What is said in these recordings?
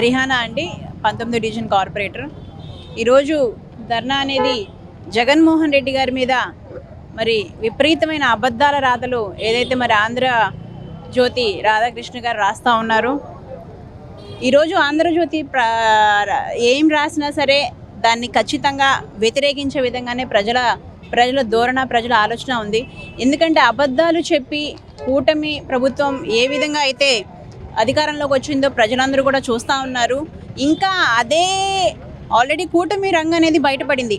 రిహానా అండి, 19 division corporator. ఈరోజు ధర్నా అనేది జగన్మోహన్ రెడ్డి గారి మీద మరి విపరీతమైన అబద్ధాల రాతలు ఏదైతే మరి ఆంధ్రజ్యోతి రాధాకృష్ణ గారు రాస్తూ ఉన్నారు. ఈరోజు ఆంధ్రజ్యోతి ఏం రాసినా సరే దాన్ని ఖచ్చితంగా వ్యతిరేకించే విధంగానే ప్రజల ధోరణ, ప్రజల ఆలోచన ఉంది. ఎందుకంటే అబద్ధాలు చెప్పి కూటమి ప్రభుత్వం ఏ విధంగా అయితే అధికారంలోకి వచ్చిందో ప్రజలందరూ కూడా చూస్తూ ఉన్నారు. ఇంకా అదే ఆల్రెడీ కూటమి రంగు అనేది బయటపడింది.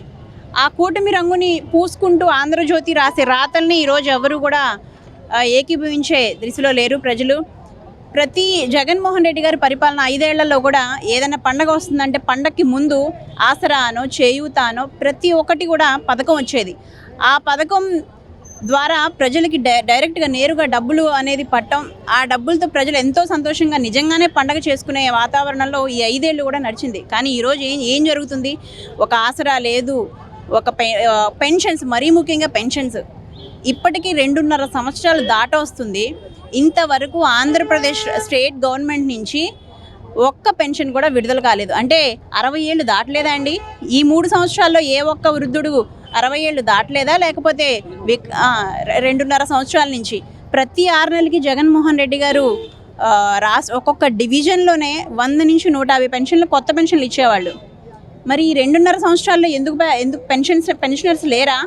ఆ కూటమి రంగుని పూసుకుంటూ ఆంధ్రజ్యోతి రాసే రాతల్ని ఈరోజు ఎవరు కూడా ఏకీభవించే దిశలో లేరు ప్రజలు. ప్రతి జగన్మోహన్ రెడ్డి గారి పరిపాలన 5 ఏళ్లలో కూడా ఏదైనా పండగ వస్తుందంటే పండగకి ముందు ఆసరానో చేయూతానో ప్రతి ఒక్కటి కూడా పథకం వచ్చేది. ఆ పథకం ద్వారా ప్రజలకి డైరెక్ట్గా నేరుగా డబ్బులు అనేది పట్టడం, ఆ డబ్బులతో ప్రజలు ఎంతో సంతోషంగా నిజంగానే పండగ చేసుకునే వాతావరణంలో ఈ 5 ఏళ్ళు కూడా నడిచింది. కానీ ఈరోజు ఏం జరుగుతుంది? ఒక ఆసరా లేదు, ఒక పెన్షన్స్, మరీ ముఖ్యంగా పెన్షన్స్ ఇప్పటికీ 2.5 సంవత్సరాలు వస్తుంది. ఇంతవరకు ఆంధ్రప్రదేశ్ స్టేట్ గవర్నమెంట్ నుంచి ఒక్క పెన్షన్ కూడా విడుదల కాలేదు. అంటే 60 ఏళ్ళు దాటలేదా అండి? ఈ 3 సంవత్సరాల్లో ఏ ఒక్క వృద్ధుడు 60 ఏళ్ళు దాటలేదా? లేకపోతే 2.5 సంవత్సరాల నుంచి ప్రతి 6 నెలలకి జగన్మోహన్ రెడ్డి గారు ఒక్కొక్క డివిజన్లోనే 100 నుంచి 150 పెన్షన్లు, కొత్త పెన్షన్లు ఇచ్చేవాళ్ళు. మరి ఈ 2.5 సంవత్సరాల్లో ఎందుకు పెన్షనర్స్ లేరా?